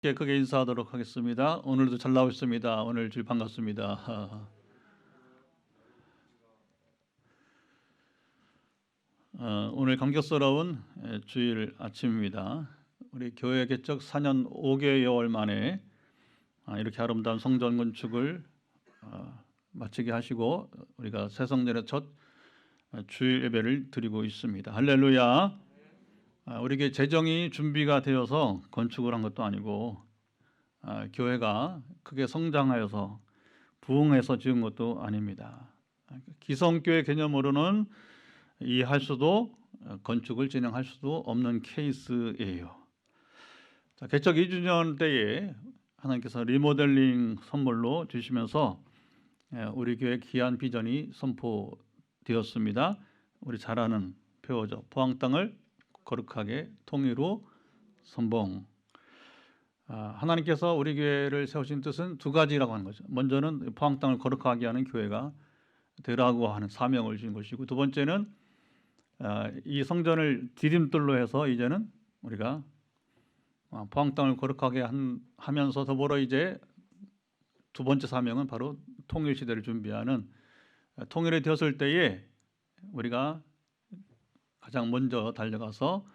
크게 인사하도록 하겠습니다. 오늘도 잘 나오셨습니다. 오늘 주일 반갑습니다. 오늘 감격스러운 주일 아침입니다. 우리 교회 개척 4년 5개월 만에 이렇게 아름다운 성전 건축을 마치게 하시고 우리가 새 성전의 첫 주일 예배를 드리고 있습니다. 할렐루야. 우리 교회 재정이 준비가 되어서 건축을 한 것도 아니고 교회가 크게 성장하여서 부흥해서 지은 것도 아닙니다. 기성교회 개념으로는 이해할 수도 건축을 진행할 수도 없는 케이스예요. 개척 2주년 때에 하나님께서 리모델링 선물로 주시면서 우리 교회 귀한 비전이 선포되었습니다. 우리 잘 아는 표어죠. 포항 땅을 거룩하게 통일로 선봉. 하나님께서 우리 교회를 세우신 뜻은 두 가지라고 하는 거죠. 먼저는 포항 땅을 거룩하게 하는 교회가 되라고 하는 사명을 주신 것이고, 두 번째는 이 성전을 디딤돌로 해서 이제는 우리가 포항 땅을 거룩하게 하면서 더불어 이제 두 번째 사명은 바로 통일 시대를 준비하는, 통일이 되었을 때에 우리가 가장 먼저 달려가서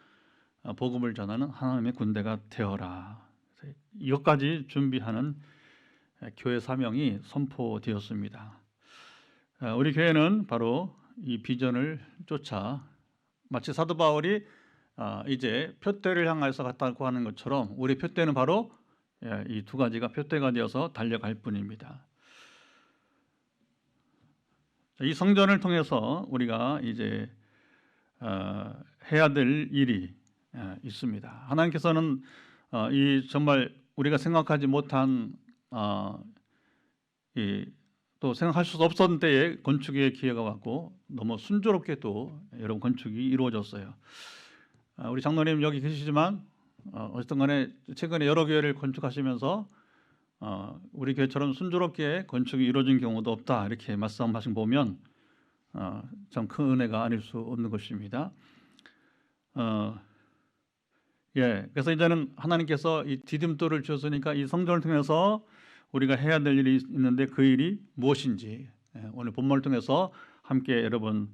복음을 전하는 하나님의 군대가 되어라. 이것까지 준비하는 교회 사명이 선포되었습니다. 우리 교회는 바로 이 비전을 쫓아 마치 사도 바울이 이제 표대를 향해서 갔다고 하는 것처럼 우리 표대는 바로 이 두 가지가 표대가 되어서 달려갈 뿐입니다. 이 성전을 통해서 우리가 이제 해야 될 일이 있습니다. 하나님께서는 이 정말 우리가 생각하지 못한 또 생각할 수 없었던 때에 건축의 기회가 왔고 너무 순조롭게 또 여러분 건축이 이루어졌어요. 우리 장로님 여기 계시지만 어쨌든 간에 최근에 여러 교회를 건축하시면서 우리 교회처럼 순조롭게 건축이 이루어진 경우도 없다 이렇게 말씀하신 보면 참 큰 은혜가 아닐 수 없는 것입니다. 그래서 이제는 하나님께서 이 디딤돌을 주셨으니까 이 성전을 통해서 우리가 해야 될 일이 있는데 그 일이 무엇인지 오늘 본문을 통해서 함께 여러분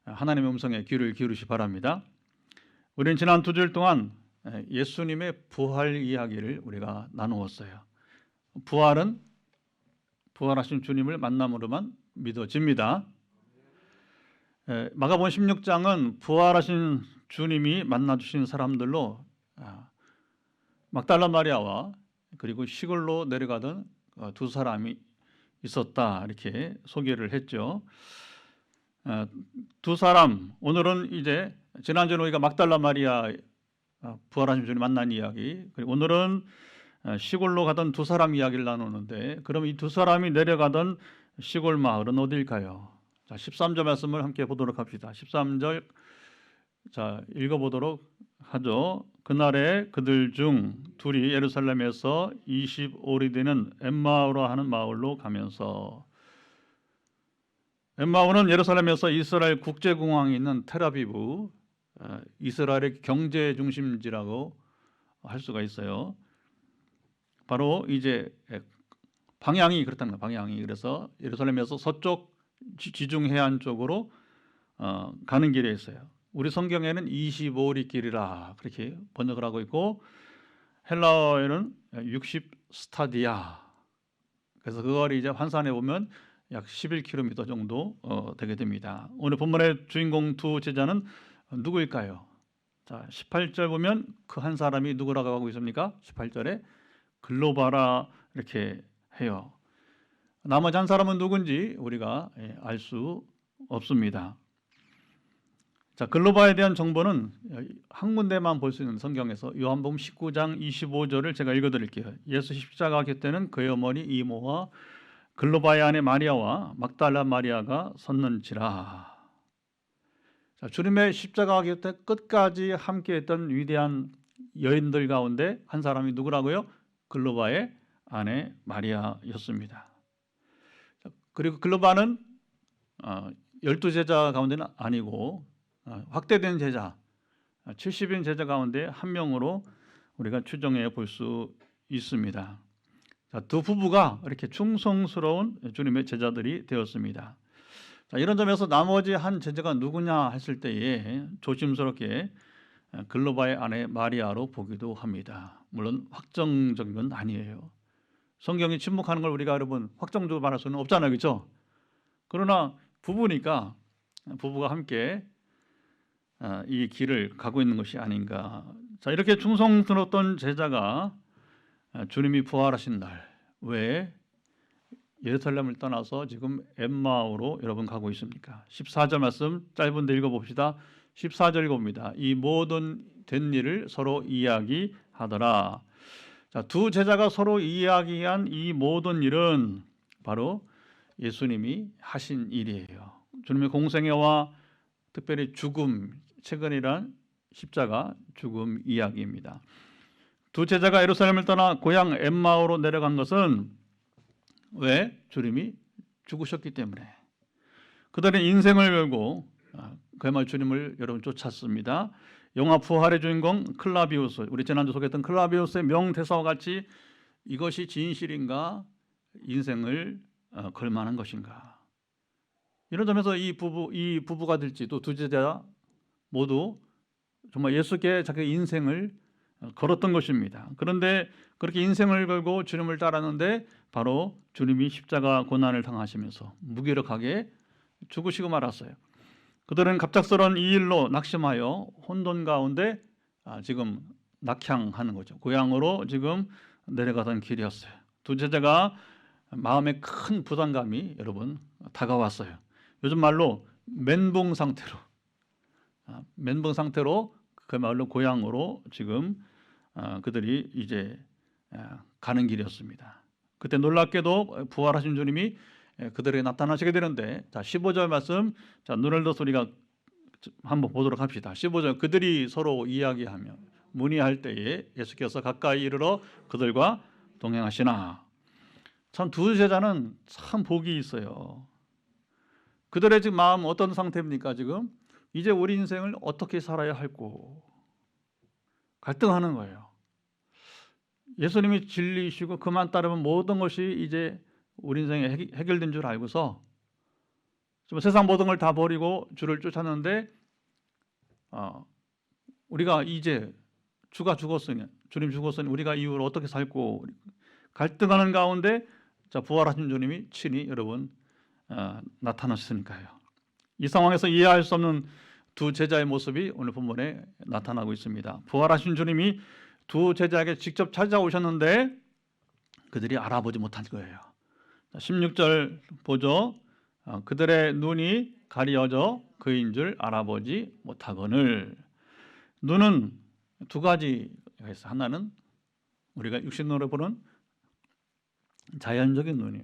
하나님의 음성에 귀를 기울이시 바랍니다. 우리는 지난 두 주일 동안 예수님의 부활 이야기를 우리가 나누었어요. 부활은 부활하신 주님을 만남으로만 믿어집니다. 마가복음 16장은 부활하신 주님이 만나주신 사람들로 막달라 마리아와 그리고 시골로 내려가던 두 사람이 있었다 이렇게 소개를 했죠. 두 사람, 오늘은 이제 지난주에 우리가 막달라 마리아 부활하신 주님 만난 이야기, 그리고 오늘은 시골로 가던 두 사람 이야기를 나누는데, 그럼 이 두 사람이 내려가던 시골 마을은 어딜까요? 자, 13절 말씀을 함께 보도록 합시다. 13절 자 읽어보도록 하죠. 그날에 그들 중 둘이 예루살렘에서 25리 되는 엠마오라 하는 마을로 가면서, 엠마오는 예루살렘에서 이스라엘 국제공항이 있는 텔아비브, 이스라엘의 경제 중심지라고 할 수가 있어요. 바로 이제 방향이 그렇다는 거예요. 방향이. 그래서 예루살렘에서 서쪽 지중 해안 쪽으로 가는 길에 있어요. 우리 성경에는 25리 길이라 그렇게 번역을 하고 있고, 헬라어에는 60스타디아. 그래서 그걸 이제 환산해 보면 약 11km 정도 되게 됩니다. 오늘 본문의 주인공 두 제자는 누구일까요? 자, 18절 보면 그 한 사람이 누구라고 하고 있습니까? 18절에 글로바라 이렇게 해요. 나머지 한 사람은 누군지 우리가 알 수 없습니다. 자, 글로바에 대한 정보는 한 군데만 볼 수 있는 성경에서 요한복음 19장 25절을 제가 읽어드릴게요. 예수 십자가 곁에는 그의 어머니 이모와 글로바의 아내 마리아와 막달라 마리아가 섰는지라. 자, 주님의 십자가 곁에 끝까지 함께했던 위대한 여인들 가운데 한 사람이 누구라고요? 글로바의 아내 마리아였습니다. 그리고 글로바는 12제자 가운데는 아니고 확대된 제자, 70인 제자 가운데 한 명으로 우리가 추정해 볼 수 있습니다. 자, 두 부부가 이렇게 충성스러운 주님의 제자들이 되었습니다. 자, 이런 점에서 나머지 한 제자가 누구냐 했을 때에 조심스럽게 글로바의 아내 마리아로 보기도 합니다. 물론 확정적인 건 아니에요. 성경이 침묵하는 걸 우리가 여러분 확정적으로 말할 수는 없잖아요, 그렇죠? 그러나 부부니까 부부가 함께 이 길을 가고 있는 것이 아닌가. 자, 이렇게 충성스러웠던 제자가 주님이 부활하신 날 왜 예루살렘을 떠나서 지금 엠마오로 여러분 가고 있습니까? 14절 말씀 짧은데 읽어봅시다. 14절 읽어봅니다. 이 모든 된 일을 서로 이야기하더라. 자, 두 제자가 서로 이야기한 이 모든 일은 바로 예수님이 하신 일이에요. 주님의 공생애와 특별히 죽음, 최근이란 십자가 죽음 이야기입니다. 두 제자가 예루살렘을 떠나 고향 엠마오로 내려간 것은 왜? 주님이 죽으셨기 때문에. 그들은 인생을 걸고 그야말로 주님을 여러분 쫓았습니다. 영화 부활의 주인공 클라비우스, 우리 지난주 소개했던 클라비우스의 명대사와 같이 이것이 진실인가? 인생을 걸 만한 것인가? 이런 점에서 이 부부가 될지 또 두 제자 모두 정말 예수께 자기 인생을 걸었던 것입니다. 그런데 그렇게 인생을 걸고 주님을 따랐는데 바로 주님이 십자가 고난을 당하시면서 무기력하게 죽으시고 말았어요. 그들은 갑작스러운 이 일로 낙심하여 혼돈 가운데 지금 낙향하는 거죠. 고향으로 지금 내려가던 길이었어요. 두 제자가 마음에 큰 부담감이 여러분 다가왔어요. 요즘 말로 멘붕 상태로 그야말로 고향으로 지금 그들이 이제 가는 길이었습니다. 그때 놀랍게도 부활하신 주님이 그들에게 나타나시게 되는데, 자 15절 말씀, 자 눈을 들어서 우리가 한번 보도록 합시다. 15절, 그들이 서로 이야기하며 문의할 때에 예수께서 가까이 이르러 그들과 동행하시나. 참 두 제자는 참 복이 있어요. 그들의 지금 마음 어떤 상태입니까? 지금 이제 우리 인생을 어떻게 살아야 할고 갈등하는 거예요. 예수님이 진리이시고 그만 따르면 모든 것이 이제 우리 인생에 해결된 줄 알고서 세상 모든 걸 다 버리고 주를 쫓았는데 우리가 이제 주가 죽었으니, 주님 죽었으니 우리가 이후로 어떻게 살고 갈등하는 가운데 자 부활하신 주님이 친히 여러분 나타나셨으니까요. 이 상황에서 이해할 수 없는 두 제자의 모습이 오늘 본문에 나타나고 있습니다. 부활하신 주님이 두 제자에게 직접 찾아오셨는데 그들이 알아보지 못한 거예요. 16절 보죠. 그들의 눈이 가리어져 그인 줄 알아보지 못하거늘. 눈은 두 가지가 있어요. 하나는 우리가 육신으로 보는 자연적인 눈이,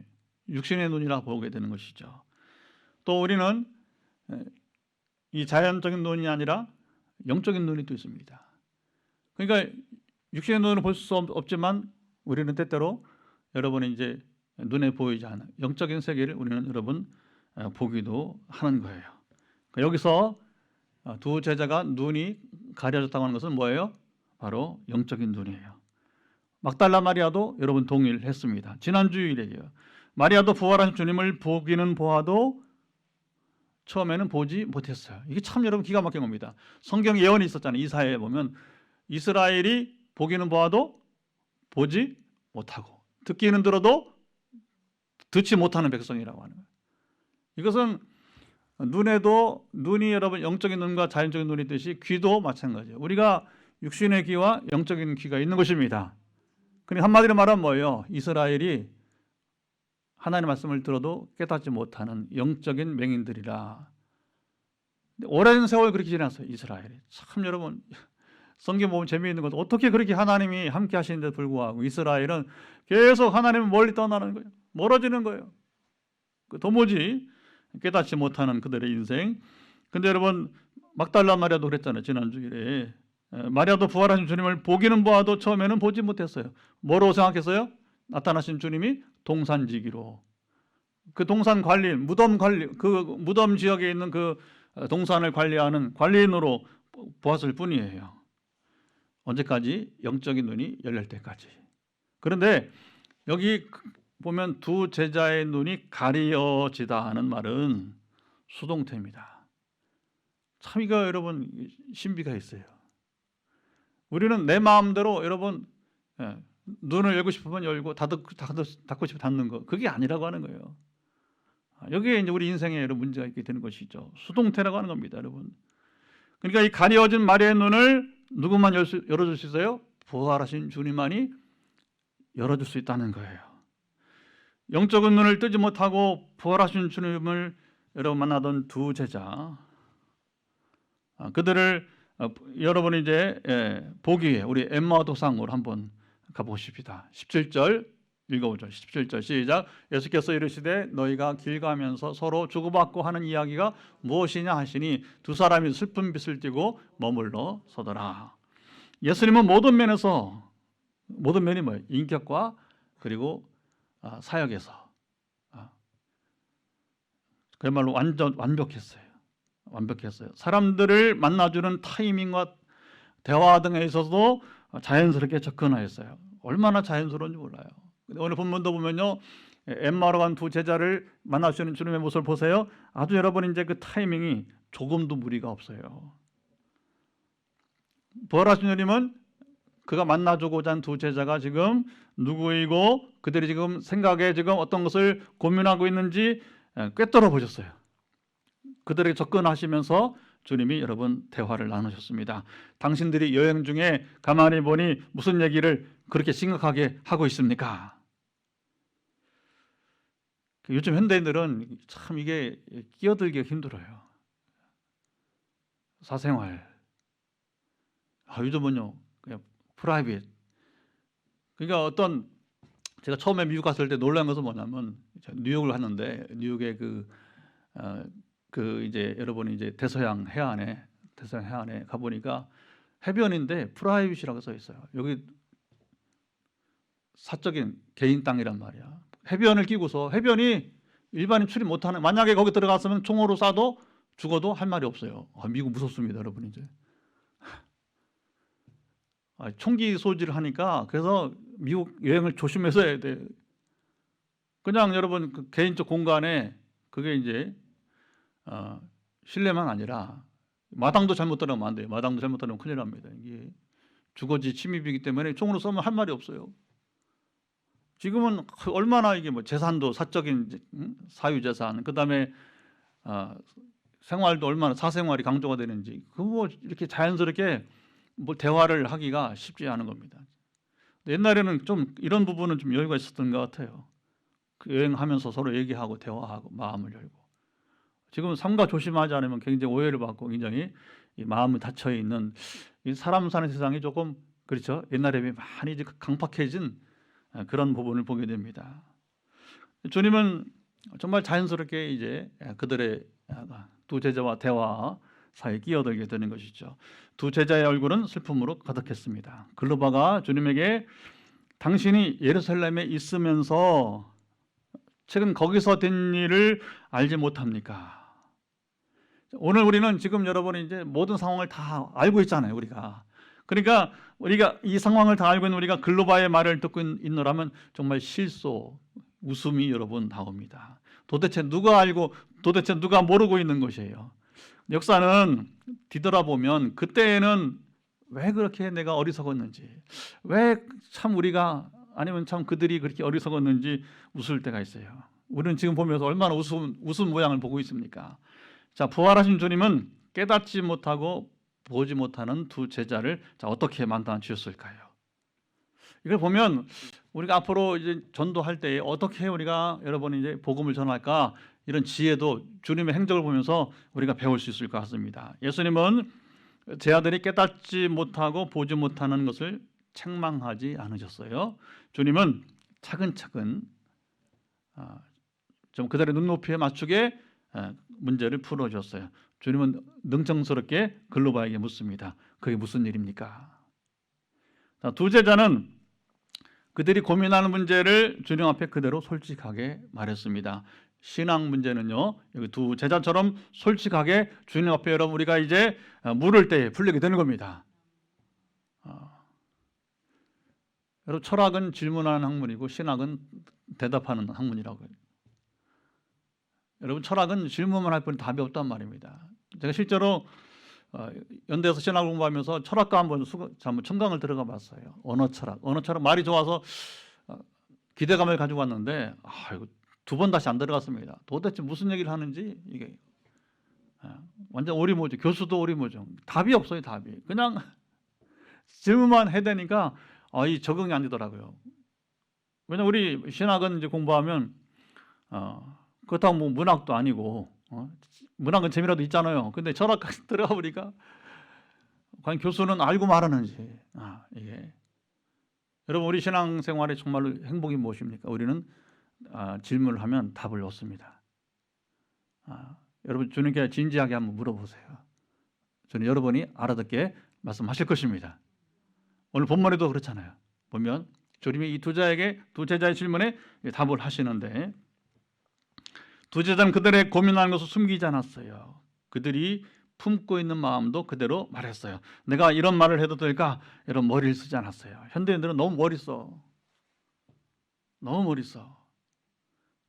육신의 눈이라고 보게 되는 것이죠. 또 우리는 이 자연적인 눈이 아니라 영적인 눈이 또 있습니다. 그러니까 육신의 눈으로 볼 수 없지만 우리는 때때로 여러분이 이제 눈에 보이지 않는 영적인 세계를 우리는 여러분 보기도 하는 거예요. 여기서 두 제자가 눈이 가려졌다고 하는 것은 뭐예요? 바로 영적인 눈이에요. 막달라 마리아도 여러분 동일했습니다. 지난주일에요. 마리아도 부활한 주님을 보기는 보아도 처음에는 보지 못했어요. 이게 참 여러분 기가 막힌 겁니다. 성경 예언이 있었잖아요. 이사야에 보면 이스라엘이 보기는 보아도 보지 못하고 듣기는 들어도 듣지 못하는 백성이라고 하는 거예요. 이것은 눈에도 눈이 여러분 영적인 눈과 자연적인 눈이 있듯이 귀도 마찬가지예요. 우리가 육신의 귀와 영적인 귀가 있는 것입니다. 그러니까 한마디로 말하면 뭐예요? 이스라엘이 하나님의 말씀을 들어도 깨닫지 못하는 영적인 맹인들이라. 오랜 세월 그렇게 지났어요. 이스라엘이. 참 여러분 성경 보면 재미있는 것은 어떻게 그렇게 하나님이 함께 하시는데도 불구하고 이스라엘은 계속 하나님을 멀리 떠나는 거예요. 멀어지는 거예요. 도무지 깨닫지 못하는 그들의 인생. 근데 여러분 막달라 마리아도 그랬잖아요. 지난주일에 마리아도 부활하신 주님을 보기는 보아도 처음에는 보지 못했어요. 뭐로 생각했어요? 나타나신 주님이 동산지기로, 그 동산 관리인, 무덤 관리, 그 무덤 지역에 있는 그 동산을 관리하는 관리인으로 보았을 뿐이에요. 언제까지? 영적인 눈이 열릴 때까지. 그런데 여기 보면 두 제자의 눈이 가려지다 하는 말은 수동태입니다. 참 이거 여러분 신비가 있어요. 우리는 내 마음대로 여러분 눈을 열고 싶으면 열고 닫고 싶으면 닫는 거, 그게 아니라고 하는 거예요. 여기에 이제 우리 인생에 여러 문제가 있게 되는 것이죠. 수동태라고 하는 겁니다, 여러분. 그러니까 이 가려진 마리아의 눈을 누구만 열어줄 수 있어요? 부활하신 주님만이 열어줄 수 있다는 거예요. 영적인 눈을 뜨지 못하고 부활하신 주님을 여러분 만나던 두 제자, 그들을 여러분이 이제 보기 위해 우리 엠마오 도상으로 한번 가보십시다. 17절 읽어보죠. 17절 시작. 예수께서 이르시되 너희가 길 가면서 서로 주고받고 하는 이야기가 무엇이냐 하시니 두 사람이 슬픈 빛을 띠고 머물러 서더라. 예수님은 모든 면이 뭐예요? 인격과 그리고 사역에서 그야말로 완벽했어요. 사람들을 만나주는 타이밍과 대화 등에 있어서도 자연스럽게 접근하였어요. 얼마나 자연스러운지 몰라요. 오늘 본문도 보면요, 엠마오로 간 두 제자를 만나주는 주님의 모습을 보세요. 아주 여러분 이제 그 타이밍이 조금도 무리가 없어요. 부활하신 주님은 그가 만나주고자 한 두 제자가 지금 누구이고 그들이 지금 생각에 지금 어떤 것을 고민하고 있는지 꿰뚫어 보셨어요. 그들에게 접근하시면서 주님이 여러분 대화를 나누셨습니다. 당신들이 여행 중에 가만히 보니 무슨 얘기를 그렇게 심각하게 하고 있습니까? 요즘 현대인들은 참 이게 끼어들기가 힘들어요. 사생활. 요즘은요, 그냥 프라이빗. 그러니까 제가 처음에 미국 갔을 때 놀란 것은 뭐냐면, 뉴욕을 갔는데, 뉴욕의 이제 여러분이 이제 대서양 해안에 가보니까 해변인데 프라이빗이라고 써 있어요. 여기 사적인 개인 땅이란 말이야. 해변을 끼고서 해변이 일반인 출입 못하는, 만약에 거기 들어갔으면 총으로 쏴도 죽어도 할 말이 없어요. 미국 무섭습니다, 여러분. 이제 총기 소지를 하니까 그래서 미국 여행을 조심해서 해야 돼. 그냥 여러분 그 개인적 공간에 그게 이제 실내만 아니라 마당도 잘못 들어가면 안 돼요. 마당도 잘못 들어가면 큰일 납니다. 이게 주거지 침입이기 때문에 총으로 쏘면 할 말이 없어요. 지금은 얼마나 이게 뭐 재산도 사적인 사유재산, 그다음에 생활도 얼마나 사생활이 강조가 되는지 그거 이렇게 자연스럽게 뭐 대화를 하기가 쉽지 않은 겁니다. 옛날에는 좀 이런 부분은 좀 여유가 있었던 것 같아요. 그 여행하면서 서로 얘기하고 대화하고 마음을 열고. 지금 삼가 조심하지 않으면 굉장히 오해를 받고 굉장히 이 마음이 닫혀 있는 이 사람 사는 세상이 조금 그렇죠. 옛날에 비해 많이 이제 강팍해진 그런 부분을 보게 됩니다. 주님은 정말 자연스럽게 이제 그들의 두 제자와 대화 사이에 끼어들게 되는 것이죠. 두 제자의 얼굴은 슬픔으로 가득했습니다. 글로바가 주님에게 당신이 예루살렘에 있으면서 최근 거기서 된 일을 알지 못합니까? 오늘 우리는 지금 여러분이 이제 모든 상황을 다 알고 있잖아요, 우리가. 그러니까 우리가 이 상황을 다 알고 있는 우리가 글로바의 말을 듣고 있노라면 정말 실소, 웃음이 여러분 나옵니다. 도대체 누가 알고 도대체 누가 모르고 있는 것이에요. 역사는 뒤돌아보면 그때에는 왜 그렇게 내가 어리석었는지, 왜 참 우리가 아니면 참 그들이 그렇게 어리석었는지 웃을 때가 있어요. 우리는 지금 보면서 얼마나 웃음 모양을 보고 있습니까? 자, 부활하신 주님은 깨닫지 못하고 보지 못하는 두 제자를 어떻게 만나 주셨을까요? 이걸 보면 우리가 앞으로 이제 전도할 때 어떻게 우리가 여러분이 이제 복음을 전할까, 이런 지혜도 주님의 행적을 보면서 우리가 배울 수 있을 것 같습니다. 예수님은 제 아들이 깨닫지 못하고 보지 못하는 것을 책망하지 않으셨어요. 주님은 차근차근 좀 그들의 눈높이에 맞추게 문제를 풀어줬어요. 주님은 능청스럽게 글로바에게 묻습니다. 그게 무슨 일입니까? 자, 두 제자는 그들이 고민하는 문제를 주님 앞에 그대로 솔직하게 말했습니다. 신앙 문제는요, 여기 두 제자처럼 솔직하게 주님 앞에 여러분 우리가 이제 물을 때 풀리게 되는 겁니다. 여러분 철학은 질문하는 학문이고 신학은 대답하는 학문이라고요. 여러분 철학은 질문만 할 뿐 답이 없단 말입니다. 제가 실제로 연대에서 신학 공부하면서 철학과 한번 청강을 들어가 봤어요. 언어 철학 말이 좋아서 기대감을 가지고 왔는데 이거 2번 다시 안 들어갔습니다. 도대체 무슨 얘기를 하는지 이게 완전 오리무중, 교수도 오리무중, 답이 없어요. 답이 그냥 질문만 해야 되니까 이 적응이 안 되더라고요. 왜냐면 우리 신학은 이제 공부하면 그렇다고 뭐 문학도 아니고 문학은 재미라도 있잖아요. 근데 철학까지 들어가 보니까 과연 교수는 알고 말하는지 이게 여러분 우리 신앙생활에 정말로 행복이 무엇입니까? 우리는 질문을 하면 답을 얻습니다. 여러분 주님께 진지하게 한번 물어보세요. 저는 여러분이 알아듣게 말씀하실 것입니다. 오늘 본문에도 그렇잖아요. 보면 주님이 이 두 제자의 질문에 답을 하시는데 두 제자는 그들의 고민하는 것을 숨기지 않았어요. 그들이 품고 있는 마음도 그대로 말했어요. 내가 이런 말을 해도 될까? 이런 머리를 쓰지 않았어요. 현대인들은 너무 머리 써. 너무 머리 써.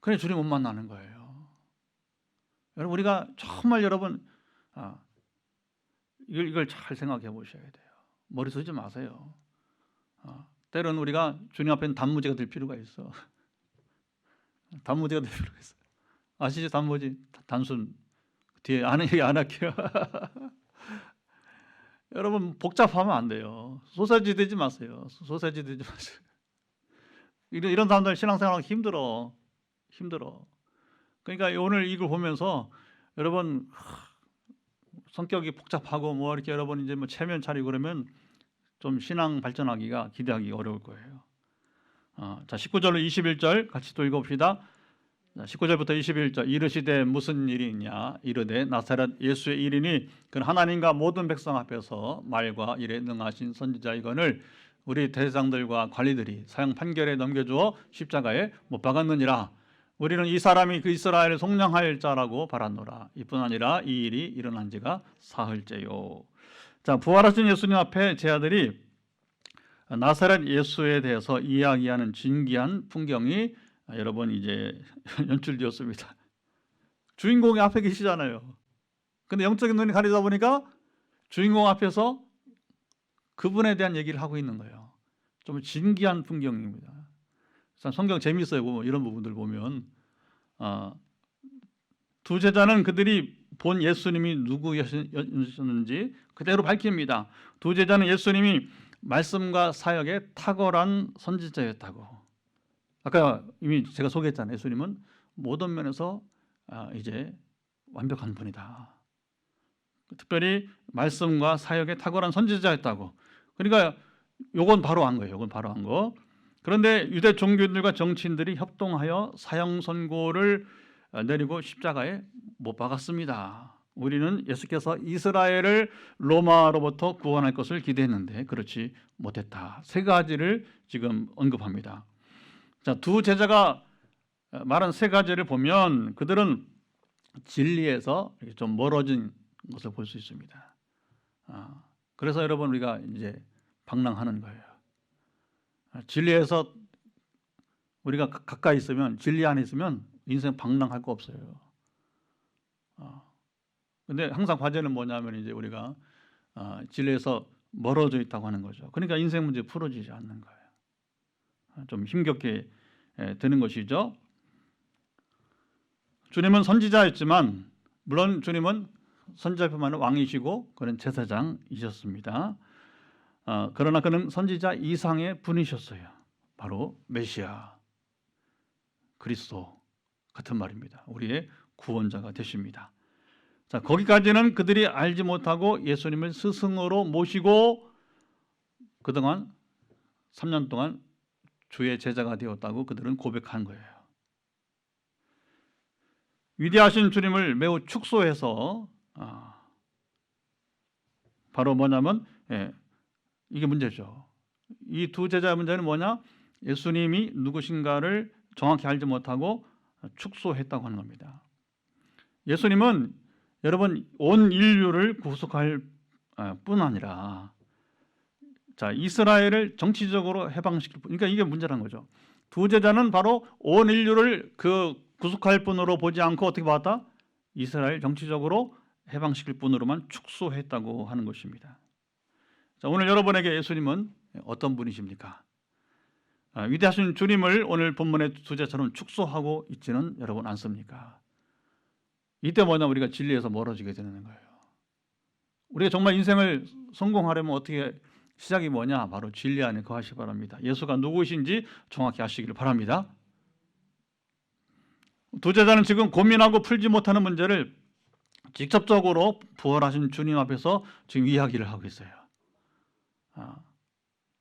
그래 주님 못 만나는 거예요. 여러분 우리가 정말 여러분 이걸 잘 생각해 보셔야 돼요. 머리 쓰지 마세요. 때로는 우리가 주님 앞에는 단무지가 될 필요가 있어. 단무지가 될 필요가 있어. 아시죠? 단무지 단순 뒤에 안 할게요. 여러분 복잡하면 안 돼요. 소세지 되지 마세요. 소세지 되지 마세요. 이런 사람들 신앙생활하기 힘들어. 그러니까 오늘 이걸 보면서 여러분 성격이 복잡하고 뭐 이렇게 여러분 이제 뭐 체면 차리고 그러면 좀 신앙 발전하기가 기대하기 어려울 거예요. 자 19절로 21절 같이 또 읽어봅시다. 19절부터 21절 이르시되 무슨 일이 있냐 이르되 나사렛 예수의 일이니 그는 하나님과 모든 백성 앞에서 말과 일에 능하신 선지자이거늘 우리 대장들과 관리들이 사형 판결에 넘겨주어 십자가에 못 박았느니라. 우리는 이 사람이 그 이스라엘을 속량할 자라고 바랐노라. 이뿐 아니라 이 일이 일어난 지가 사흘째요. 자 부활하신 예수님 앞에 제 아들이 나사렛 예수에 대해서 이야기하는 진기한 풍경이 여러분 이제 연출되었습니다. 주인공이 앞에 계시잖아요. 근데 영적인 눈이 가리다 보니까 주인공 앞에서 그분에 대한 얘기를 하고 있는 거예요. 좀 진기한 풍경입니다. 성경 재미있어요. 이런 부분들 보면 두 제자는 그들이 본 예수님이 누구였는지 그대로 밝힙니다. 두 제자는 예수님이 말씀과 사역에 탁월한 선지자였다고. 아까 이미 제가 소개했잖아요. 예수님은 모든 면에서 이제 완벽한 분이다. 특별히 말씀과 사역에 탁월한 선지자였다고. 그러니까 요건 바로 한 거예요. 요건 바로 한 거. 그런데 유대 종교인들과 정치인들이 협동하여 사형 선고를 내리고 십자가에 못 박았습니다. 우리는 예수께서 이스라엘을 로마로부터 구원할 것을 기대했는데 그렇지 못했다. 3가지를 지금 언급합니다. 자, 두 제자가 말한 3가지를 보면 그들은 진리에서 좀 멀어진 것을 볼 수 있습니다. 그래서 여러분 우리가 이제 방랑하는 거예요. 진리에서 우리가 가까이 있으면 진리 안에 있으면 인생 방랑할 거 없어요. 근데 항상 과제는 뭐냐면 이제 우리가 진리에서 멀어져 있다고 하는 거죠. 그러니까 인생 문제 풀어지지 않는 거예요. 좀 힘겹게 되는 것이죠. 주님은 선지자였지만 물론 주님은 선지자뿐만 아니라 왕이시고 그는 제사장이셨습니다. 그러나 그는 선지자 이상의 분이셨어요. 바로 메시아, 그리스도 같은 말입니다. 우리의 구원자가 되십니다. 자, 거기까지는 그들이 알지 못하고 예수님을 스승으로 모시고 그동안 3년 동안 주의 제자가 되었다고 그들은 고백한 거예요. 위대하신 주님을 매우 축소해서 바로 뭐냐면 이게 문제죠. 이 두 제자의 문제는 뭐냐? 예수님이 누구신가를 정확히 알지 못하고 축소했다고 하는 겁니다. 예수님은 여러분 온 인류를 구속할 뿐 아니라 자, 이스라엘을 정치적으로 해방시킬 뿐. 그러니까 이게 문제라는 거죠. 두 제자는 바로 온 인류를 구속할 뿐으로 보지 않고 어떻게 봤다? 이스라엘 정치적으로 해방시킬 뿐으로만 축소했다고 하는 것입니다. 자, 오늘 여러분에게 예수님은 어떤 분이십니까? 위대하신 주님을 오늘 본문의 두 제자처럼 축소하고 있지는 여러분 않습니까? 이때 뭐냐, 우리가 진리에서 멀어지게 되는 거예요. 우리가 정말 인생을 성공하려면 어떻게 시작이 뭐냐? 바로 진리 안에 거하시기 바랍니다. 예수가 누구신지 정확히 아시기를 바랍니다. 두 제자는 지금 고민하고 풀지 못하는 문제를 직접적으로 부활하신 주님 앞에서 지금 이야기를 하고 있어요.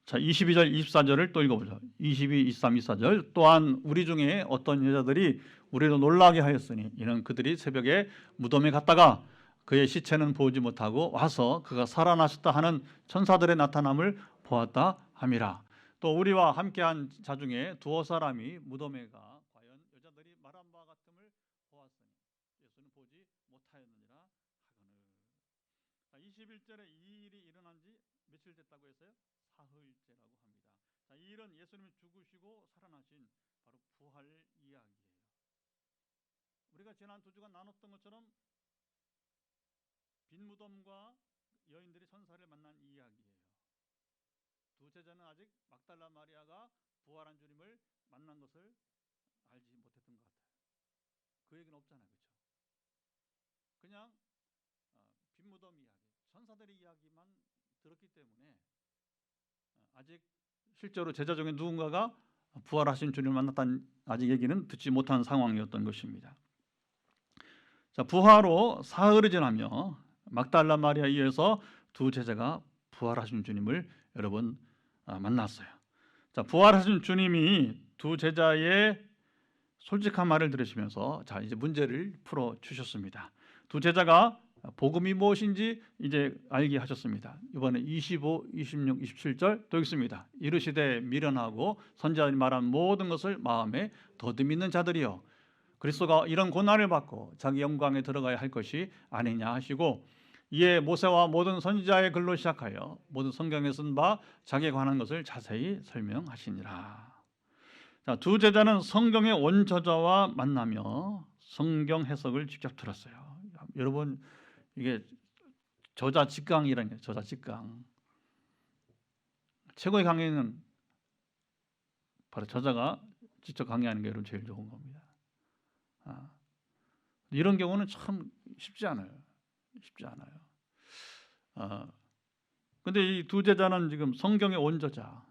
자, 22절, 24절을 또 읽어보죠. 22, 23, 24절. 또한 우리 중에 어떤 여자들이 우리를 놀라게 하였으니 이는 그들이 새벽에 무덤에 갔다가 그의 시체는 보지 못하고 와서 그가 살아나셨다 하는 천사들의 나타남을 보았다 함이라. 또 우리와 함께한 자 중에 두어 사람이 무덤에 가 과연 여자들이 말한 바 같음을 보았으니 예수는 보지 못하였느니라 하거늘. 21절에 이 일이 일어난 지 며칠 됐다고 했어요? 사흘째라고 합니다. 자, 이 일은 예수님이 죽으시고 살아나신 바로 부활 이야기예요. 우리가 지난 두 주간 나눴던 것처럼 빈 무덤과 여인들이 천사를 만난 이야기예요. 두 제자는 아직 막달라 마리아가 부활한 주님을 만난 것을 알지 못했던 것 같아요. 그 얘기는 없잖아요, 그렇죠? 그냥 빈 무덤 이야기, 천사들의 이야기만 들었기 때문에 아직 실제로 제자 중에 누군가가 부활하신 주님을 만났다는 아직 얘기는 듣지 못한 상황이었던 것입니다. 자, 부활 후 사흘이 지나며 막달라 마리아에 의해서 두 제자가 부활하신 주님을 여러분 만났어요. 자, 부활하신 주님이 두 제자의 솔직한 말을 들으시면서 자, 이제 문제를 풀어 주셨습니다. 두 제자가 복음이 무엇인지 이제 알게 하셨습니다. 이번에 25, 26, 27절 또 읽습니다. 이르시되 미련하고 선지자들이 말한 모든 것을 마음에 더듬이는 자들이여 그리스도가 이런 고난을 받고 자기 영광에 들어가야 할 것이 아니냐 하시고 이에 모세와 모든 선지자의 글로 시작하여 모든 성경에 쓴 바 자기에 관한 것을 자세히 설명하시니라. 자, 두 제자는 성경의 원저자와 만나며 성경 해석을 직접 들었어요. 여러분, 이게 저자 직강이라는 게 저자 직강. 최고의 강의는 바로 저자가 직접 강의하는 게 여러분 제일 좋은 겁니다. 이런 경우는 참 쉽지 않아요. 쉽지 않아요. 근데 이 두 제자는 지금 성경의 원저자.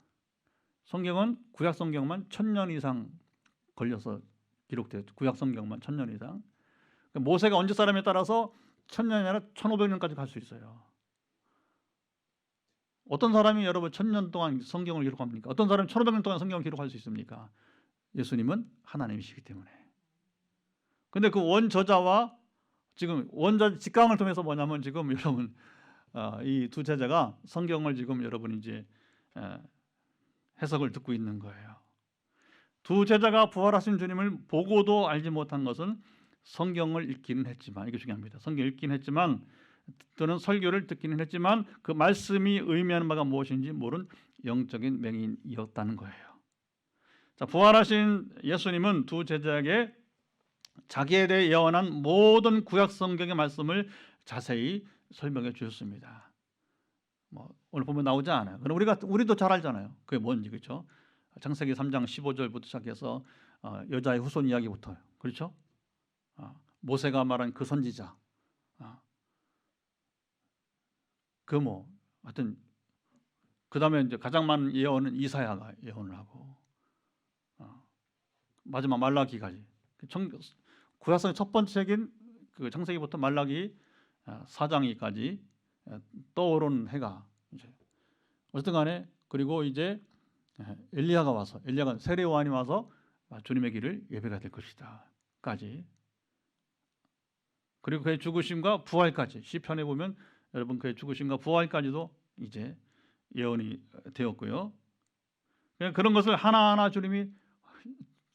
성경은 구약 성경만 1000년 이상 걸려서 기록돼요. 구약 성경만 1000년 이상. 모세가 언제 사람에 따라서 1000년이 아니라 1500년까지 갈 수 있어요. 어떤 사람이 여러분 1000년 동안 성경을 기록합니까? 어떤 사람이 1500년 동안 성경을 기록할 수 있습니까? 예수님은 하나님이시기 때문에. 근데 그 원저자와 지금 원저 직강을 통해서 뭐냐면 지금 여러분 이 두 제자가 성경을 지금 여러분 이제 해석을 듣고 있는 거예요. 두 제자가 부활하신 주님을 보고도 알지 못한 것은 성경을 읽기는 했지만 이게 중요합니다. 성경 읽기는 했지만 또는 설교를 듣기는 했지만 그 말씀이 의미하는 바가 무엇인지 모른 영적인 맹인이었다는 거예요. 자, 부활하신 예수님은 두 제자에게 자기에 대해 예언한 모든 구약 성경의 말씀을 자세히 설명해 주셨습니다. 오늘 보면 나오지 않아요. 그럼 우리도 잘 알잖아요. 그게 뭔지, 그렇죠? 창세기 3장 15절부터 시작해서 여자의 후손 이야기부터, 그렇죠? 모세가 말한 그 선지자, 하여튼 그 다음에 이제 가장 많은 예언은 이사야가 예언을 하고 마지막 말라기까지. 구약성의 첫 번째 책인 그 창세기부터 말라기 4장까지 떠오르는 해가 이제 어쨌든 간에 그리고 이제 엘리야가 세례 요한이 와서 주님의 길을 예배가 될 것이다까지 그리고 그의 죽으심과 부활까지 시편에 보면 여러분 그의 죽으심과 부활까지도 이제 예언이 되었고요. 그런 것을 하나하나 주님이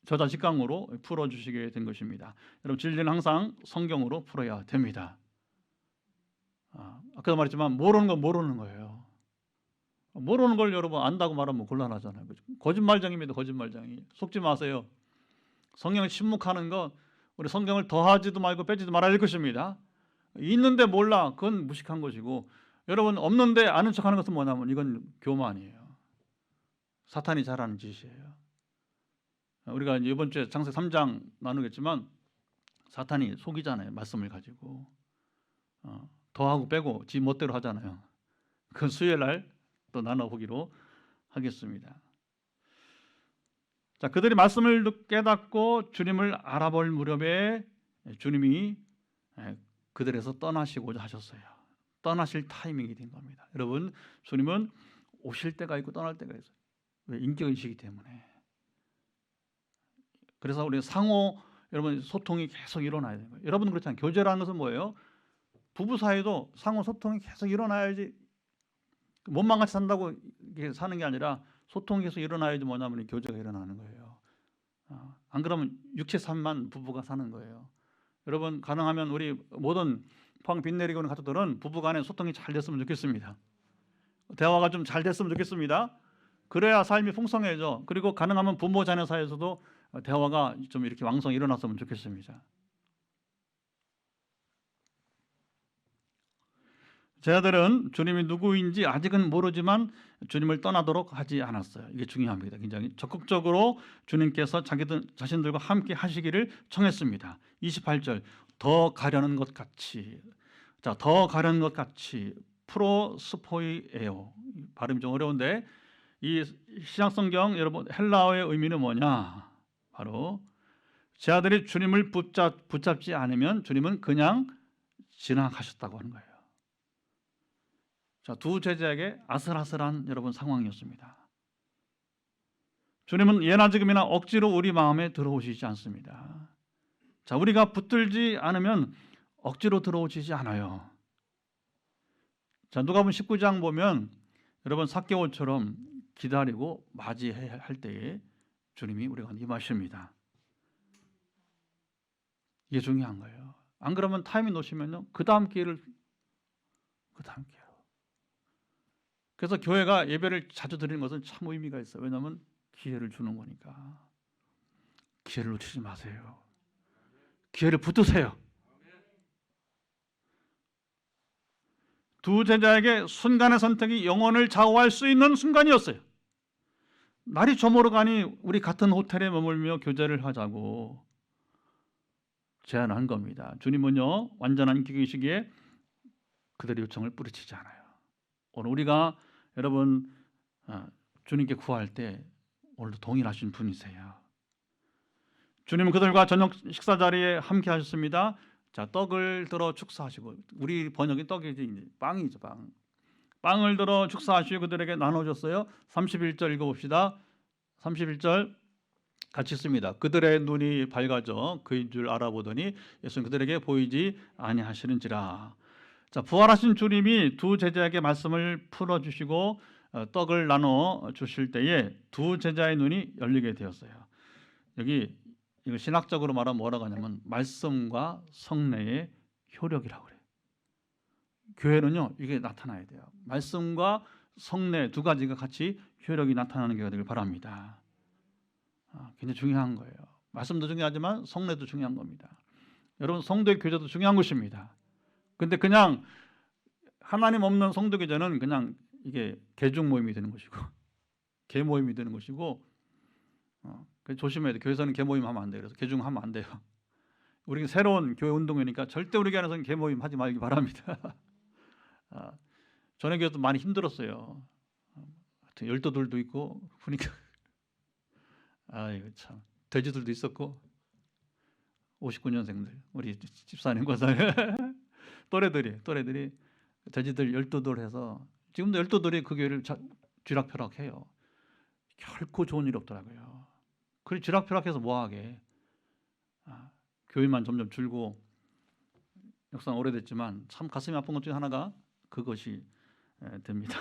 저자 직강으로 풀어주시게 된 것입니다. 여러분 진리는 항상 성경으로 풀어야 됩니다. 아까도 말했지만 모르는 건 모르는 거예요. 모르는 걸 여러분 안다고 말하면 곤란하잖아요. 그죠? 거짓말장입니다. 거짓말장이. 속지 마세요. 성경을 침묵하는 거 우리 성경을 더하지도 말고 빼지도 말아야 할 것입니다. 있는데 몰라. 그건 무식한 것이고 여러분 없는데 아는 척하는 것은 뭐냐면 이건 교만이에요. 사탄이 잘하는 짓이에요. 우리가 이번 주에 창세기 3장 나누겠지만 사탄이 속이잖아요. 말씀을 가지고 더하고 빼고 지 멋대로 하잖아요. 그건 수요일 날 또 나눠보기로 하겠습니다. 자, 그들이 말씀을 깨닫고 주님을 알아볼 무렵에 주님이 그들에서 떠나시고자 하셨어요. 떠나실 타이밍이 된 겁니다. 여러분, 주님은 오실 때가 있고 떠날 때가 있어요. 왜? 인격이시기 때문에. 그래서 우리 상호 여러분 소통이 계속 일어나야 되는 거예요. 여러분 그렇잖아요. 교제라는 것은 뭐예요? 부부 사이도 상호 소통이 계속 일어나야지. 몸만 같이 산다고 사는 게 아니라 소통이 계속 일어나야지 뭐냐면 교제가 일어나는 거예요. 안 그러면 육체 삶만 부부가 사는 거예요. 여러분 가능하면 우리 모든 포항 빛내리고 있는 가족들은 부부간에 소통이 잘 됐으면 좋겠습니다. 대화가 좀 잘 됐으면 좋겠습니다. 그래야 삶이 풍성해져. 그리고 가능하면 부모 자녀 사이에서도 대화가 좀 이렇게 왕성히 일어났으면 좋겠습니다. 제 아들은 주님이 누구인지 아직은 모르지만 주님을 떠나도록 하지 않았어요. 이게 중요합니다. 굉장히 적극적으로 주님께서 자신들과 함께 하시기를 청했습니다. 28절 더 가려는 것 같이, 자, 더 가려는 것 같이 프로스포이에요. 발음이 좀 어려운데 이 신약성경 여러분 헬라어의 의미는 뭐냐? 바로 제 아들이 주님을 붙잡지 않으면 주님은 그냥 지나가셨다고 하는 거예요. 자, 두 제자에게 아슬아슬한 여러분 상황이었습니다. 주님은 예나 지금이나 억지로 우리 마음에 들어오시지 않습니다. 자, 우리가 붙들지 않으면 억지로 들어오시지 않아요. 자, 누가복음 19장 보면 여러분 삭개오처럼 기다리고 맞이해야 할 때에 주님이 우리가 임하십니다. 이게 중요한 거예요. 안 그러면 타이밍 놓치면요 그 다음 기회로. 그래서 교회가 예배를 자주 드리는 것은 참 의미가 있어요. 왜냐하면 기회를 주는 거니까. 기회를 놓치지 마세요. 기회를 붙드세요. 두 제자에게 순간의 선택이 영혼을 좌우할 수 있는 순간이었어요. 날이 저물어가니 우리 같은 호텔에 머물며 교제를 하자고 제안한 겁니다. 주님은요 완전한 인격이시기에 그들의 요청을 뿌리치지 않아요. 오늘 우리가 여러분 주님께 구할 때 오늘도 동일하신 분이세요. 주님은 그들과 저녁 식사 자리에 함께 하셨습니다. 자, 떡을 들어 축사하시고, 우리 번역이 떡이지 빵이죠. 빵을 들어 축사하시고 그들에게 나눠줬어요. 31절 읽어봅시다. 31절 같이 읽습니다. 그들의 눈이 밝아져 그인 줄 알아보더니 예수는 그들에게 보이지 아니하시는지라. 자, 부활하신 주님이 두 제자에게 말씀을 풀어주시고 떡을 나눠 주실 때에 두 제자의 눈이 열리게 되었어요. 여기 이거 신학적으로 말하면 뭐라고 하냐면 말씀과 성례의 효력이라고 그래요. 교회는요 이게 나타나야 돼요. 말씀과 성례 두 가지가 같이 효력이 나타나는 게 되길 바랍니다. 굉장히 중요한 거예요. 말씀도 중요하지만 성례도 중요한 겁니다. 여러분 성도의 교제도 중요한 것입니다. 근데 그냥 하나님 없는 성도 교제는 그냥 이게 개중 모임이 되는 것이고 개 모임이 되는 것이고 조심해야 돼. 교회에서는 개 모임 하면 안 돼요. 그래서 개중 하면 안 돼요. 우리가 새로운 교회 운동이니까 절대 우리 교회에서는 개 모임 하지 말기 바랍니다. 전에 교회도 많이 힘들었어요. 열도들도 있고 보니까 아이고 참 돼지들도 있었고 59년생들 우리 집사님 권사님 또래들이 돼지들 열도들 해서 지금도 열도들이 그 교회를 쥐락펴락해요. 결코 좋은 일 없더라고요. 그리고 쥐락펴락해서 뭐하게 교회만 점점 줄고 역사는 오래됐지만 참 가슴이 아픈 것 중에 하나가 그것이 됩니다.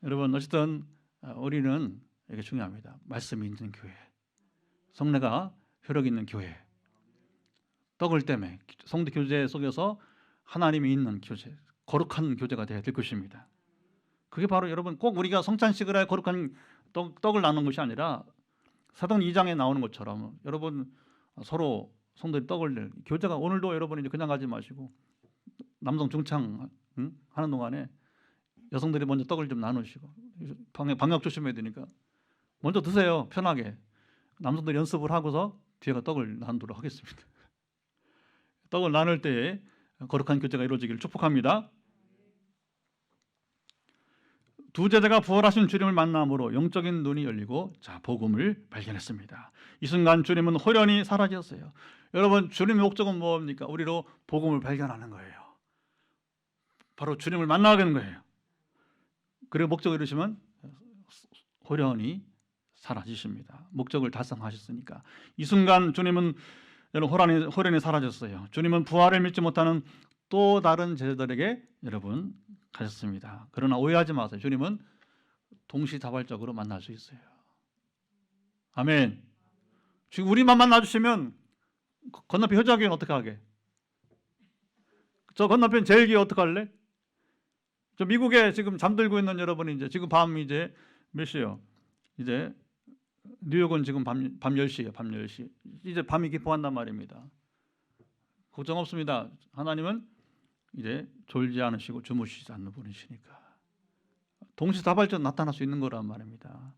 여러분 어쨌든 우리는 이게 중요합니다. 말씀이 있는 교회, 성례가 효력 있는 교회, 떡을 때문에 성도 교제 속에서 하나님이 있는 교제, 거룩한 교제가 되어야 될 것입니다. 그게 바로 여러분 꼭 우리가 성찬식을 해 거룩한 떡을 나누는 것이 아니라 사도행 2장에 나오는 것처럼 여러분 서로 성도들이 떡을 교제가 오늘도 여러분이 이제 그냥 가지 마시고 남성 중창 하는 동안에 여성들이 먼저 떡을 좀 나누시고 방역 조심해야 되니까 먼저 드세요. 편하게. 남성들이 연습을 하고서 뒤에가 떡을 나누도록 하겠습니다. 떡을 나눌 때에 거룩한 교제가 이루어지기를 축복합니다. 두 제자가 부활하신 주님을 만남으로 영적인 눈이 열리고 복음을 발견했습니다. 이 순간 주님은 호련히 사라졌어요. 여러분, 주님의 목적은 뭡니까? 우리로 복음을 발견하는 거예요. 바로 주님을 만나게 되는 거예요. 그리고 목적을 이루시면 호련히 사라지십니다. 목적을 달성하셨으니까. 이 순간 주님은 호련히 사라졌어요. 주님은 부활을 믿지 못하는 또 다른 제자들에게 여러분 가셨습니다. 그러나 오해하지 마세요. 주님은 동시다발적으로 만날 수 있어요. 아멘. 지금 우리만 만나주시면 건너편 효자교회는 어떻게 하게? 저 건너편 제일교회 어떻게 할래? 저 미국에 지금 잠들고 있는 여러분이 이제 지금 밤 이제 몇 시요? 이제 뉴욕은 지금 밤 10시예요. 밤 10시. 이제 밤이 깊어간단 말입니다. 걱정 없습니다. 하나님은 이제 졸지 않으시고 주무시지 않는 분이시니까 동시다발적 나타날 수 있는 거란 말입니다.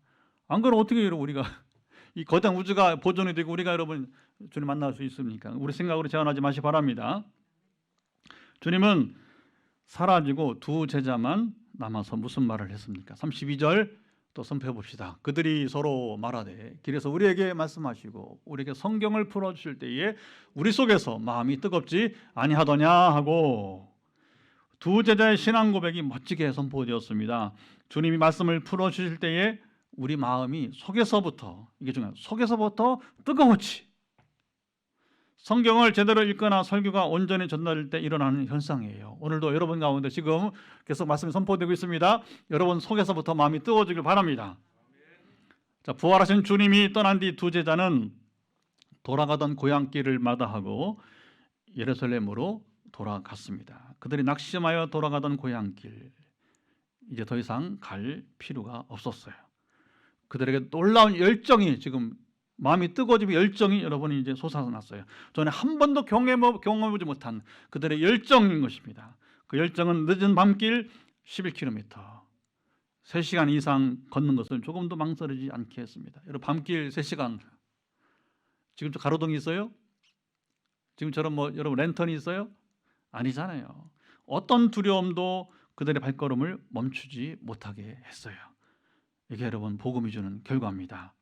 안 그러면 어떻게 우리가 이 거대한 우주가 보존이 되고 우리가 여러분 주님 만날 수 있습니까? 우리 생각으로 제한하지 마시기 바랍니다. 주님은 사라지고 두 제자만 남아서 무슨 말을 했습니까? 32절 또 선포해 봅시다. 그들이 서로 말하되 길에서 우리에게 말씀하시고 우리에게 성경을 풀어주실 때에 우리 속에서 마음이 뜨겁지 아니하더냐 하고 두 제자의 신앙 고백이 멋지게 선포되었습니다. 주님이 말씀을 풀어주실 때에 우리 마음이 속에서부터, 이게 중요해요. 속에서부터 뜨거웠지. 성경을 제대로 읽거나 설교가 온전히 전달될 때 일어나는 현상이에요. 오늘도 여러분 가운데 지금 계속 말씀이 선포되고 있습니다. 여러분 속에서부터 마음이 뜨거워지길 바랍니다. 자, 부활하신 주님이 떠난 뒤 두 제자는 돌아가던 고향길을 마다하고 예루살렘으로 돌아갔습니다. 그들이 낙심하여 돌아가던 고향길, 이제 더 이상 갈 필요가 없었어요. 그들에게 놀라운 열정이 지금 마음이 뜨거워지고 열정이 여러분이 이제 솟아났어요. 전에 한 번도 경험해보지 못한 그들의 열정인 것입니다. 그 열정은 늦은 밤길 11km, 3시간 이상 걷는 것을 조금도 망설이지 않게 했습니다. 여러분 밤길 3시간, 지금 저 가로등이 있어요? 지금처럼 여러분 랜턴이 있어요? 아니잖아요. 어떤 두려움도 그들의 발걸음을 멈추지 못하게 했어요. 이게 여러분 복음이 주는 결과입니다.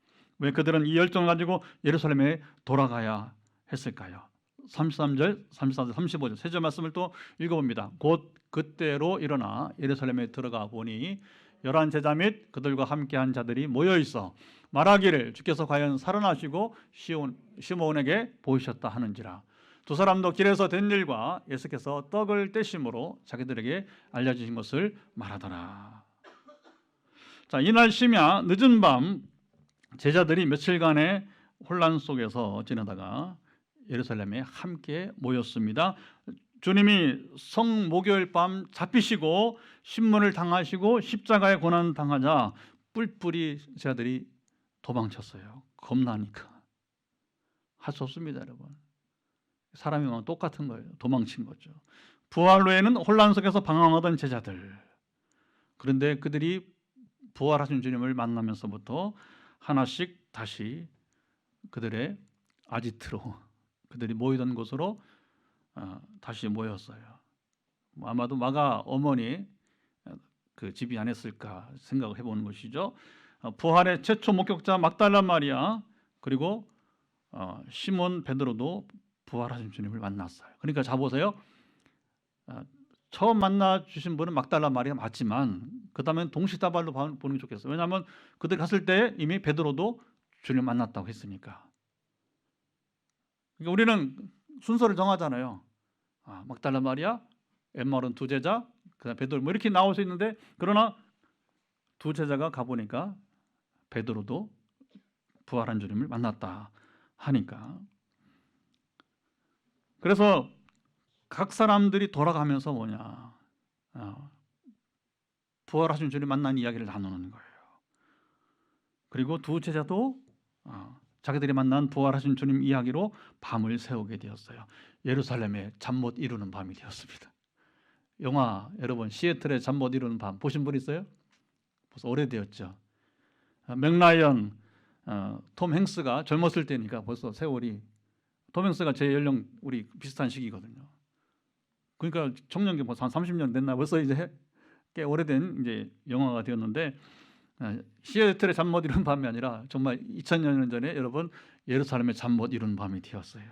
왜 그들은 이 열정을 가지고 예루살렘에 돌아가야 했을까요? 33절, 34절, 35절 세 절 말씀을 또 읽어봅니다. 곧 그때로 일어나 예루살렘에 들어가 보니 11 제자 및 그들과 함께한 자들이 모여있어 말하기를 주께서 과연 살아나시고 시몬에게 보이셨다 하는지라. 두 사람도 길에서 된 일과 예수께서 떡을 떼심으로 자기들에게 알려주신 것을 말하더라. 자, 이날 심야 늦은 밤 제자들이 며칠간의 혼란 속에서 지내다가 예루살렘에 함께 모였습니다. 주님이 성목요일 밤 잡히시고 신문을 당하시고 십자가에 고난 당하자 뿔뿔이 제자들이 도망쳤어요. 겁나니까. 할 수 없습니다, 여러분. 사람이 똑같은 거예요. 도망친 거죠. 부활 후에는 혼란 속에서 방황하던 제자들. 그런데 그들이 부활하신 주님을 만나면서부터 하나씩 다시 그들의 아지트로, 그들이 모이던 곳으로 다시 모였어요. 아마도 마가 어머니 그 집이 아니었을까 생각을 해보는 것이죠. 부활의 최초 목격자 막달라 마리아 그리고 시몬 베드로도 부활하신 주님을 만났어요. 그러니까 자 보세요. 처음 만나 주신 분은 막달라 마리아 맞지만 그 다음엔 동시다발로 보는 게 좋겠어요. 왜냐하면 그들 갔을 때 이미 베드로도 주님을 만났다고 했으니까. 그러니까 우리는 순서를 정하잖아요. 막달라 마리아, 엠마오른 두 제자, 그다음 베드로 뭐 이렇게 나올 수 있는데 그러나 두 제자가 가보니까 베드로도 부활한 주님을 만났다 하니까. 그래서 각 사람들이 돌아가면서 뭐냐, 부활하신 주님 만난 이야기를 나누는 거예요. 그리고 두 제자도 자기들이 만난 부활하신 주님 이야기로 밤을 새우게 되었어요. 예루살렘에 잠 못 이루는 밤이 되었습니다. 영화 여러분 시애틀의 잠 못 이루는 밤 보신 분 있어요? 벌써 오래되었죠. 맥라이언 톰 행스가 젊었을 때니까 벌써 세월이, 톰 행스가 제 연령 우리 비슷한 시기거든요. 그러니까 청년기 벌써 한 30년 됐나, 벌써 이제 꽤 오래된 이제 영화가 되었는데, 시애틀의 잠 못 이루는 밤이 아니라 정말 2000년 전에 여러분 예루살렘의 잠 못 이루는 밤이 되었어요.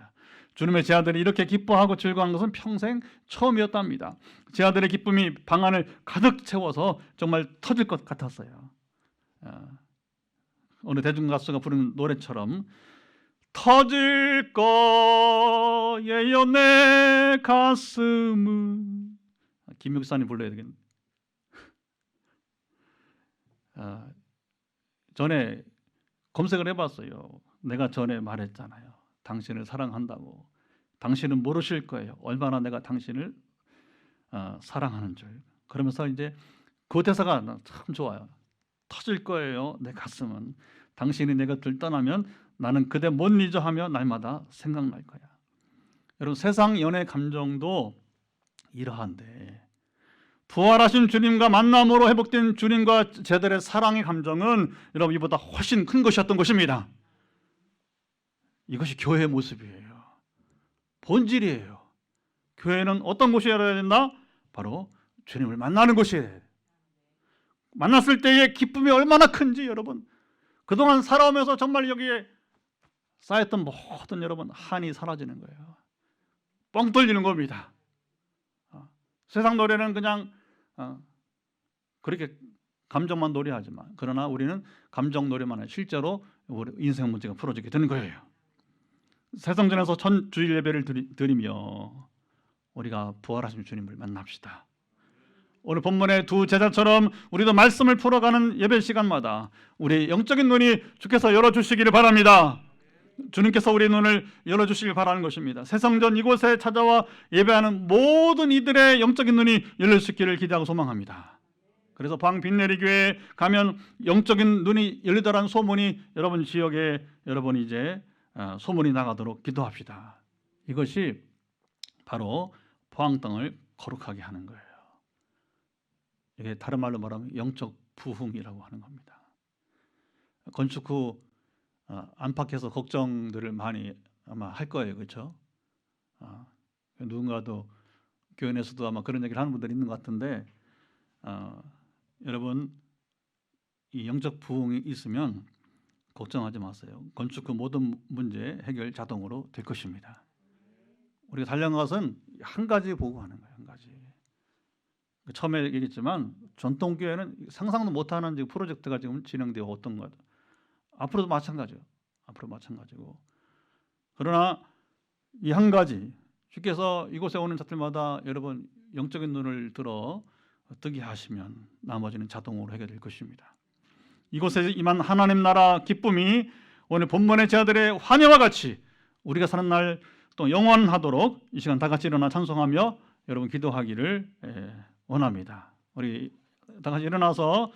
주님의 제자들이 이렇게 기뻐하고 즐거워한 것은 평생 처음이었답니다. 제자들의 기쁨이 방 안을 가득 채워서 정말 터질 것 같았어요. 어느 대중가수가 부른 노래처럼 터질 거예요 내 가슴은. 김육산이 불러야 되겠네. 전에 검색을 해봤어요. 내가 전에 말했잖아요. 당신을 사랑한다고. 당신은 모르실 거예요. 얼마나 내가 당신을 사랑하는 줄. 그러면서 이제 그 대사가 참 좋아요. 터질 거예요 내 가슴은. 당신이 내 곁을 떠나면 나는 그대 못 잊어 하며 날마다 생각날 거야. 여러분 세상 연애 감정도 이러한데 부활하신 주님과 만남으로 회복된 주님과 제자들의 사랑의 감정은 여러분 이보다 훨씬 큰 것이었던 것입니다. 이것이 교회의 모습이에요. 본질이에요. 교회는 어떤 곳이어야 된다? 바로 주님을 만나는 곳이에요. 만났을 때의 기쁨이 얼마나 큰지 여러분, 그동안 살아오면서 정말 여기에 쌓였던 모든 여러분 한이 사라지는 거예요. 뻥 뚫리는 겁니다. 세상 노래는 그냥 그렇게 감정만 노래하지만, 그러나 우리는 감정 노래만 아니라 실제로 우리 인생 문제가 풀어지게 되는 거예요. 새성전에서 첫 주일 예배를 드리며 우리가 부활하신 주님을 만납시다. 오늘 본문의 두 제자처럼 우리도 말씀을 풀어가는 예배 시간마다 우리 영적인 눈이 주께서 열어주시기를 바랍니다. 주님께서 우리 눈을 열어주시길 바라는 것입니다. 새성전 이곳에 찾아와 예배하는 모든 이들의 영적인 눈이 열릴 수 있기를 기대하고 소망합니다. 그래서 방빛내리교회에 가면 영적인 눈이 열리더라는 소문이 여러분 지역에 여러분 이제 소문이 나가도록 기도합시다. 이것이 바로 포항땅을 거룩하게 하는 거예요. 이게 다른 말로 말하면 영적 부흥이라고 하는 겁니다. 건축 후 안팎에서 걱정들을 많이 아마 할 거예요. 그렇죠? 누군가도 교회 내에서도 아마 그런 얘기를 하는 분들이 있는 것 같은데, 여러분 이 영적 부흥이 있으면 걱정하지 마세요. 건축 후 모든 문제 해결 자동으로 될 것입니다. 우리가 달려간 것은 한 가지 보고 하는 거예요. 한 가지. 처음에 얘기했지만 전통교회는 상상도 못하는 프로젝트가 지금 진행되어 어떤 것, 앞으로도 마찬가지요. 앞으로 마찬가지고. 그러나 이 한 가지, 주께서 이곳에 오는 자들마다 여러분 영적인 눈을 들어 뜨게 하시면 나머지는 자동으로 해결될 것입니다. 이곳에 임한 하나님 나라 기쁨이 오늘 본문의 제자들의 환희와 같이 우리가 사는 날 또 영원하도록 이 시간 다 같이 일어나 찬송하며 여러분 기도하기를 원합니다. 우리 다 같이 일어나서